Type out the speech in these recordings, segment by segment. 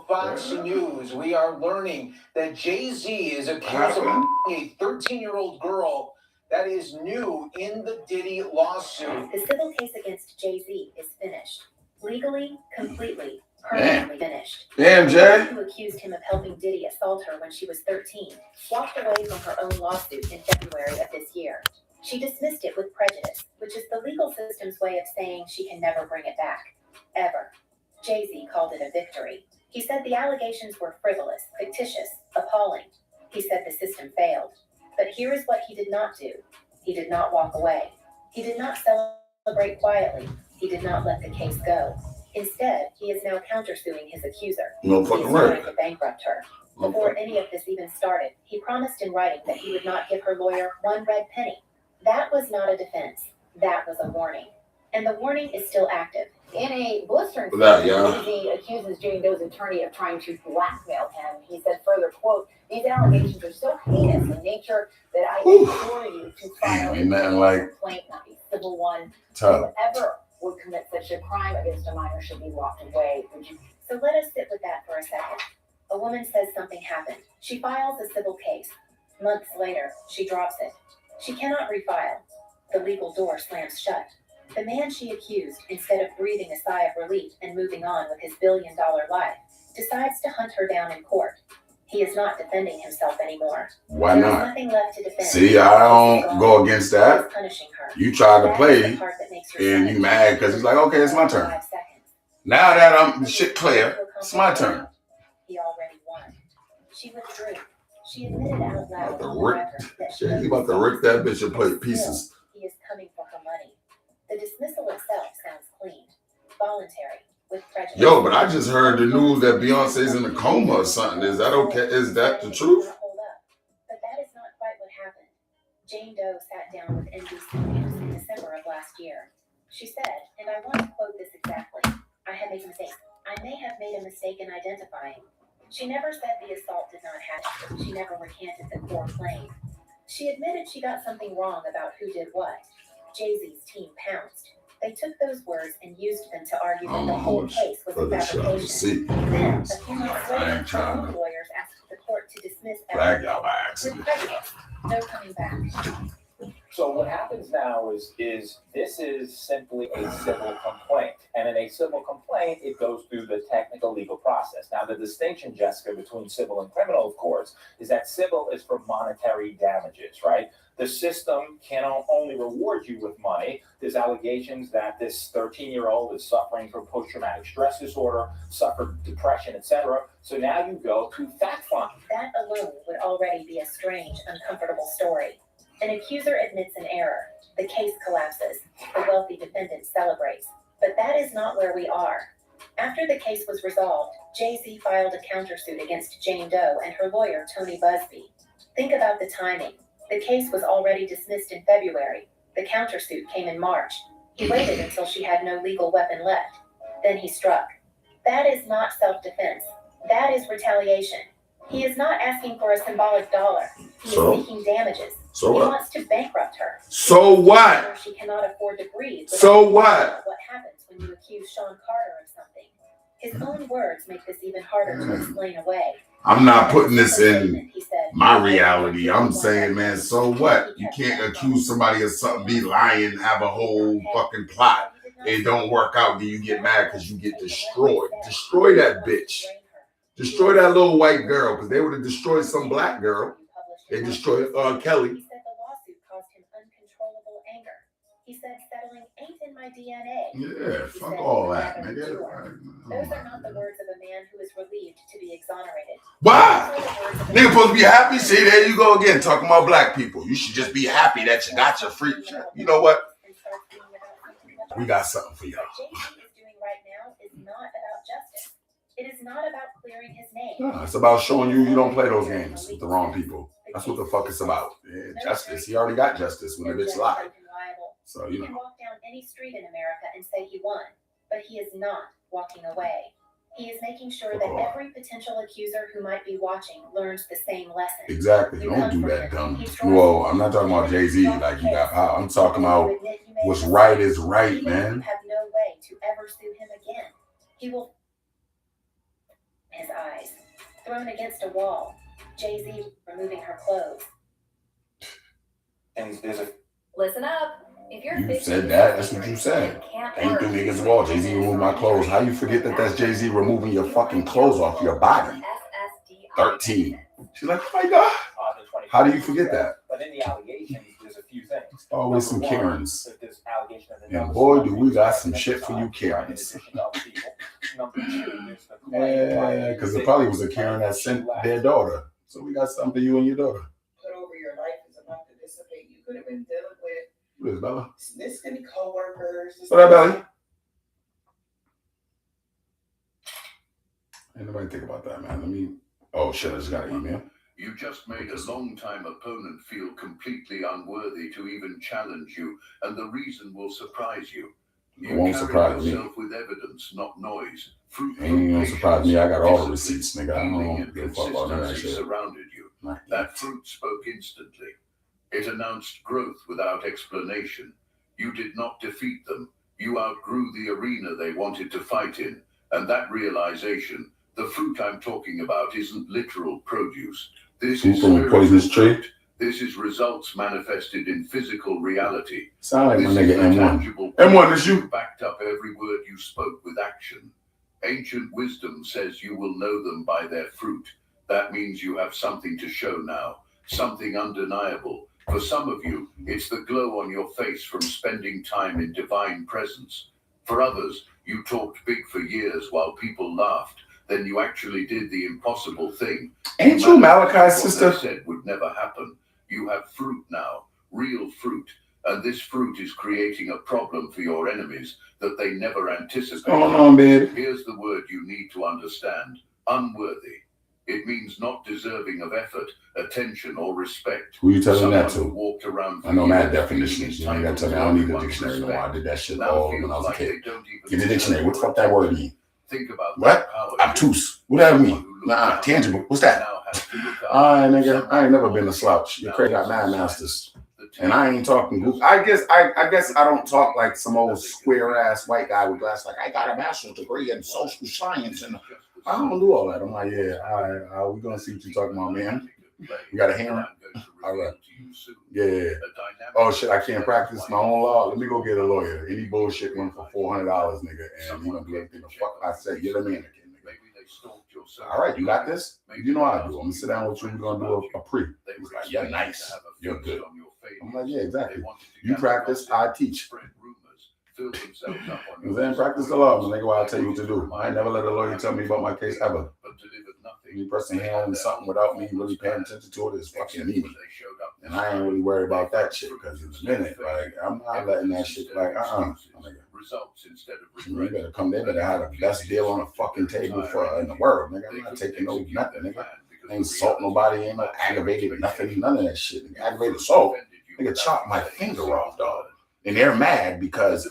Fox News, we are learning that Jay-Z is accused of a 13-year-old girl. That is new in the Diddy lawsuit. The civil case against Jay-Z is finished. Legally, completely, permanently finished. Damn, Jay. Who accused him of helping Diddy assault her when she was 13, walked away from her own lawsuit in February of this year. She dismissed it with prejudice, which is the legal system's way of saying she can never bring it back. Ever. Jay-Z called it a victory. He said the allegations were frivolous, fictitious, appalling. He said the system failed. But here is what he did not do. He did not walk away. He did not celebrate quietly. He did not let the case go. Instead, he is now countersuing his accuser. No He fucking is right. trying to bankrupt her. Before any of this even started, he promised in writing that he would not give her lawyer one red penny. That was not a defense. That was a warning. And the warning is still active. In a blistering statement, Jay-Z accuses Jane Doe's attorney of trying to blackmail him. He said further, quote, "These allegations are so heinous in nature that I implore you to file a complaint, not a civil one. Whoever would commit such a crime against a minor should be locked away." So let us sit with that for a second. A woman says something happened. She files a civil case. Months later, she drops it. She cannot refile. The legal door slams shut. The man she accused, instead of breathing a sigh of relief and moving on with his billion-dollar life, decides to hunt her down in court. He is not defending himself anymore. Why There not? is nothing left to defend. See, I don't go against that. Punishing her. You tried to That play, is the part that makes her and you mad because it's like, okay, it's my turn. 5 seconds. Now that I'm shit clear, it's my turn. He already won. She withdrew. She admitted out loud About to on the rip- record that she Jay-Z about to rip that bitch and play pieces. He is coming for her money. The dismissal itself sounds clean, voluntary, with prejudice. Yo, but I just heard the news that Beyonce's in a coma or something. Is that okay? Is that the truth? Hold up. But that is not quite what happened. Jane Doe sat down with NBC News in December of last year. She said, and I want to quote this exactly, "I have made a mistake. I may have made a mistake in identifying." She never said the assault did not happen. She never recanted the core claim. She admitted she got something wrong about who did what. Jay-Z's team pounced. They took those words and used them to argue that the whole case was a fabrication. Then, a few months later, her own lawyers asked the court to dismiss everything with prejudice. No coming back. So what happens now is this is simply a civil complaint. And in a civil complaint, it goes through the technical legal process. Now, the distinction, Jessica, between civil and criminal, of course, is that civil is for monetary damages, right? The system can only reward you with money. There's allegations that this 13-year-old is suffering from post-traumatic stress disorder, suffered depression, etc. So now you go to fact find. That alone would already be a strange, uncomfortable story. An accuser admits an error. The case collapses. The wealthy defendant celebrates. But that is not where we are. After the case was resolved, Jay-Z filed a countersuit against Jane Doe and her lawyer, Tony Busby. Think about the timing. The case was already dismissed in February. The countersuit came in March. He waited until she had no legal weapon left. Then he struck. That is not self-defense. That is retaliation. He is not asking for a symbolic dollar. He is seeking damages. So he what? wants to bankrupt her. So what? She cannot afford to breathe. So what? What happens when you accuse Sean Carter of something? His own words make this even harder to explain away. I'm not putting this in my reality. I'm saying, man, so what? You can't accuse somebody of something, be lying, have a whole fucking plot. It don't work out, then you get mad because you get destroyed. Destroy that bitch. Destroy that little white girl, because they would have destroyed some black girl. They destroyed Kelly. He said the lawsuit caused him uncontrollable anger. He said settling ain't in my DNA. Yeah, fuck all that, nigga. Those are not the words of a man who is relieved to be exonerated. Why? Nigga supposed to be happy? See, there you go again, talking about black people. You should just be happy that you got your free. You know what? We got something for y'all. What Jay-Z is doing right now is not about justice. It is not about clearing his name. No, it's about showing you don't play those games with the wrong people. That's what the fuck it's about. Yeah, justice. He already got justice when the bitch lied. So, you He can know. walk down any street in America and say he won, but he is not walking away. He is making sure that every potential accuser who might be watching learns the same lesson. Exactly. Don't do that, dumb. Well, I'm not talking about Jay-Z like you got power. I'm talking about what's right is right, man. You have no way to ever sue him again. He will his eyes. thrown against a wall. Jay-Z removing her clothes. And there's a Listen up. If you're You said that. That's what you said. Ain't threw me against the wall. Jay-Z removed my clothes. How you forget that that's Jay-Z removing your fucking clothes off your body? 13. She's like, oh my God. How do you forget that? But in the allegations, there's a few things. Always some Karens. There's allegation of And boy, do we got some shit for you Karens. Number two, there's the Yeah, because it probably was a Karen that sent their daughter. So we got something for you and your daughter. Put over your life is enough to dissipate. You could have been dealing with Who is Bella? this many co-workers. What up, Belly? Ain't nobody think about that, man. Let me. Oh shit! I just got an email. You just made a long-time opponent feel completely unworthy to even challenge you, and the reason will surprise you. It won't surprise me. Yourself with evidence, not noise. Ain't gonna surprise me. I got all the receipts, nigga. I don't give a fuck about none of that Consistency shit. surrounded you. That fruit spoke instantly. It announced growth without explanation. You did not defeat them. You outgrew the arena they wanted to fight in, and that realization, the fruit I'm talking about, isn't literal produce. This Fruit is from a poisonous tree? fruit. This is results manifested in physical reality. Sound like my This nigga is the M1. tangible M1 is you. backed up every word you spoke with action. Ancient wisdom says you will know them by their fruit. That means you have something to show now, something undeniable. For some of you, it's the glow on your face from spending time in divine presence. For others, you talked big for years while people laughed. Then you actually did the impossible thing. Ain't you Malachi's What sister? they said would never happen. You have fruit now, real fruit. And this fruit is creating a problem for your enemies that they never anticipated. What's going on, baby? Here's the word you need to understand. Unworthy. It means not deserving of effort, attention, or respect. Who you telling that Someone who to? walked around for I know mad years definitions. You ain't gotta tell me. I don't need a dictionary no more. I did that shit now all feels when I was a like kid. they don't even Give me a dictionary. What the deserve fuck that word mean? Think about What? that power Obtuse. What that mean? Nah, tangible. What's that? now has to look up. Alright, nigga. I ain't never been a slouch. Your credit got mad masters. And I ain't talking goofy. I guess I don't talk like some old square ass white guy with glasses. Like I got a master's degree in social science, and I don't do all that. I'm like, yeah, all right, we gonna see what you talking about, man. You got a hearing? All right. Yeah. Oh shit, I can't practice my own law. Let me go get a lawyer. Any bullshit one for $400, nigga, and he gonna do everything the fuck I say. Get a mannequin, nigga. All right, you got this? You know how I do. I'm gonna sit down with you. We're gonna do a pre. He's like, you're nice. You're good. I'm like, yeah, exactly. You practice, I teach. You then practice the law, nigga. Why I tell you what to do. I ain't never let a lawyer tell me about my case ever. Me pressing hand on something without me really paying attention to it is fucking me. And I ain't really worried about that shit because in a minute, like, I'm not letting that shit, like, you better come there, better have the best deal on the fucking table for in the world, nigga. I'm not taking no nothing, nigga. Ain't salt nobody, ain't no aggravated nothing, none of that shit. Nigga. Aggravated salt, nigga, chop my finger off, dog. And they're mad because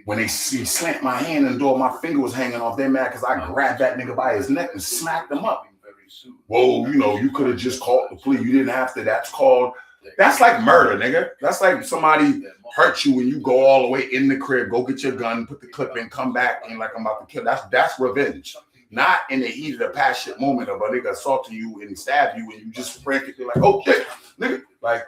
when they see slant my hand in the door, my finger was hanging off. They're mad because I grabbed that nigga by his neck and smacked him up. Whoa, you know, you could have just called the police. You didn't have to. That's like murder, nigga. That's like somebody hurt you and you go all the way in the crib, go get your gun, put the clip in, come back, and like I'm about to kill. That's revenge. Not in the heat of the passionate moment of a nigga assaulting you and stab you and you just frantically like, oh shit, nigga. Like,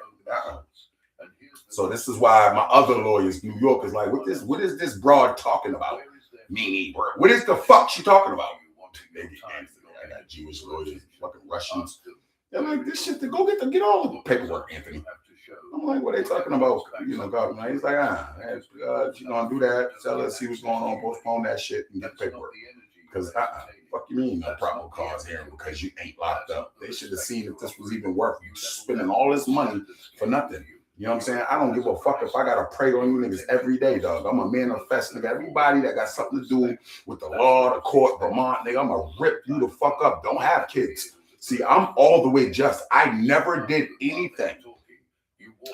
So this is why my other lawyers, New York, is like, what is this broad talking about? Meanie, what is the fuck she talking about? I got Jewish lawyers, fucking Russians. They're like, this shit, go get all the paperwork, Anthony. I'm like, what are they talking about? You know, God, he's like, you gonna do that, tell us, see what's going on, postpone that shit and get the paperwork. Because fuck you mean no probable cause hearing because you ain't locked up. They should have seen if this was even worth you spending all this money for nothing. You know what I'm saying? I don't give a fuck if I gotta pray on you niggas every day, dog. I'm a manifest nigga. Everybody that got something to do with the law, the court, Vermont, nigga, I'm gonna rip you the fuck up. Don't have kids. See, I'm all the way just. I never did anything.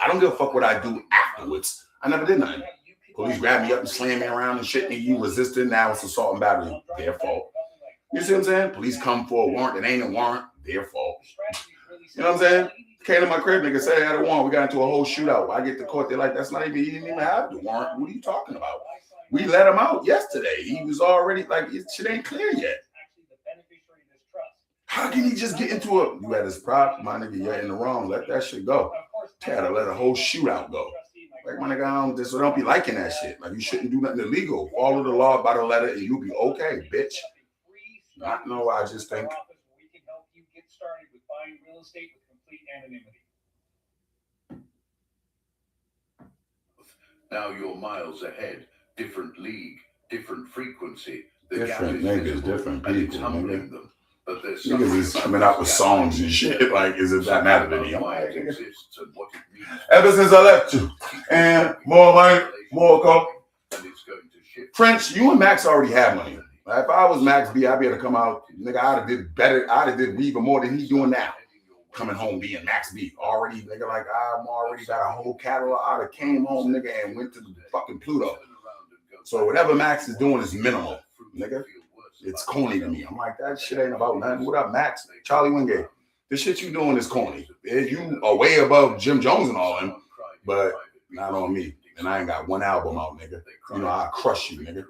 I don't give a fuck what I do afterwards. I never did nothing. Police grab me up and slam me around and shit, and you resisting. Now it's assault and battery. Their fault. You see what I'm saying? Police come for a warrant that ain't a warrant. Their fault. You know what I'm saying? Came to my crib, nigga, said I had a warrant. We got into a whole shootout. I get to court, they're like, that's not even, he didn't even have the warrant. What are you talking about? We let him out yesterday. He was already like, shit ain't clear yet. How can he just get into it? You had his prop, my nigga, you're in the wrong. Let that shit go. You had to let a whole shootout go. Like, my nigga, don't be liking that shit. Like, you shouldn't do nothing illegal. Follow the law by the letter and you'll be okay, bitch. Not no, I just think. We can help you get started with buying real estate with complete anonymity. Now you're miles ahead. Different league, different frequency. The Different gap is niggas, visible, different and it's people, humbling nigga. them. But there's Niggas is coming out with songs and shit. Like, is it that matter to me? I'm why like, it nigga. exists and what it means. Ever since I left you, and more money, more coke. And it's going to shift. French, you and Max already have money. Like, if I was Max B, I'd be able to come out, nigga. I'd have did better. I'd have did even more than he doing now. Coming home being Max B, already, nigga. Like, I'm already got a whole catalog. I'd have came home, nigga, and went to the fucking Pluto. So whatever Max is doing is minimal, nigga. It's corny to me. I'm like, that shit ain't about nothing. What up, Max? Charlie Wingate. The shit you doing is corny. You are way above Jim Jones and all them, but not on me. And I ain't got one album out, nigga. You know, I'll crush you, nigga.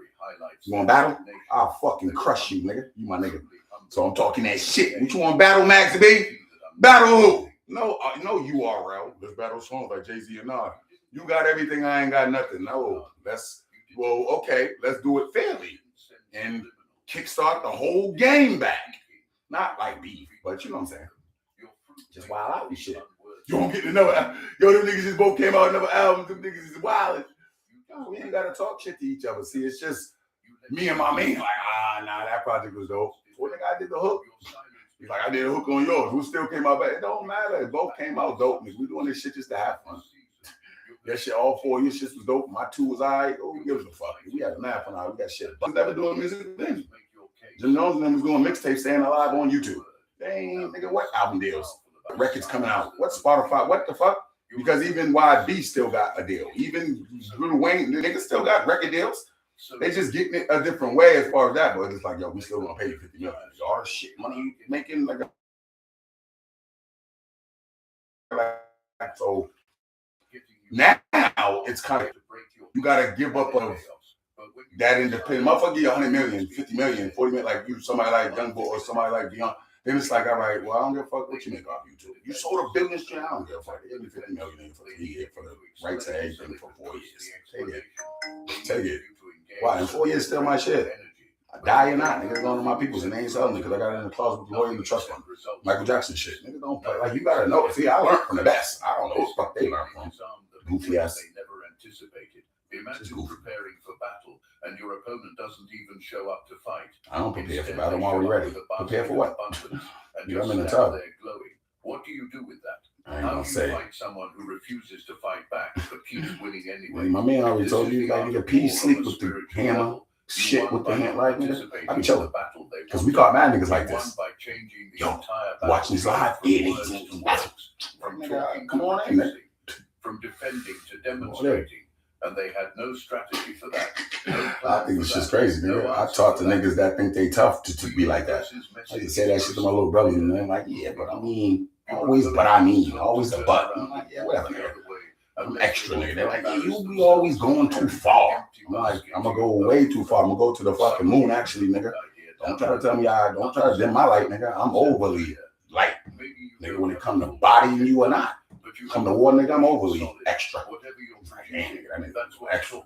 You want battle? I'll fucking crush you, nigga. You my nigga. So I'm talking that shit. What you want battle, Max B? Battle who? No URL. Let's battle songs like Jay-Z and Nas. You got everything, I ain't got nothing. No, well, okay, let's do it fairly. And kickstart the whole game back. Not like beef, but you know what I'm saying. Just wild out and shit. You don't get to know. Yo, them niggas just both came out another album. Them niggas is wild. We ain't gotta talk shit to each other. See, it's just me and my man. Like, nah, that project was dope. What nigga I did the hook? He's like, I did a hook on yours. Who still came out back? It don't matter. It both came out dope. We doing this shit just to have fun. That shit, all 4 of your shit was dope. My 2 was all right. Oh, who gives a fuck? We had a nap on our. We got shit. But never doing music then. Jim Jones and them was doing mixtapes, staying alive on YouTube. They ain't, nigga, what album deals? Records coming out. What Spotify? What the fuck? Because even YB still got a deal. Even Lil Wayne, the niggas still got record deals. They just getting it a different way as far as that. But it's like, yo, we still gonna pay you $50 million. All the shit money you making, like so. Now it's kind of, you gotta give up of that independent. Motherfucker give you 100 million, 50 million, 40 million, like you, somebody like Young Boy or somebody like Beyond. Then it's like, all right, well, I don't give a fuck what you make off YouTube. You sold a billion straight, I don't give a fuck. They give me 50 million for 3 years for the right to everything for 4 years. Take it. Why? In 4 years, still my shit. I die or not, niggas going to my peoples and they ain't selling it because I got it in the closet with the lawyer and the trust fund. Michael Jackson shit. Niggas don't play. Like, you gotta know. See, I learned from the best. I don't know what the fuck they learned from. Goofy ass. They never anticipated. Imagine preparing for battle and your opponent doesn't even show up to fight. I don't prepare for battle while we're ready. Prepare for what? I'm in the tub. What do you do with that? I ain't gonna say. Fight someone who refuses to fight back but keeps winning anyway. My man already told you, like, nigga, P sleep with the hammer, shit with the hand, like, nigga. I be chilling. Because we caught mad niggas like this. Yo, watching these live idiots. Come on in, man. From defending to demonstrating, and they had no strategy for that. I think it's just crazy, nigga. I talk to niggas that think they tough to be like that. I just say that shit to my little brothers, and they're like, yeah, but I mean, always the but. I'm like, yeah, whatever, nigga. I'm extra, nigga. They're like, yeah, you be always going too far. I'm like, I'm gonna go way too far. I'm gonna go to the fucking moon, actually, nigga. Don't try to tell me don't try to dim my light, nigga. I'm overly light, nigga, when it comes to bodying you or not. Come to war, nigga, I'm overly extra. Like, damn, nigga, that nigga extra.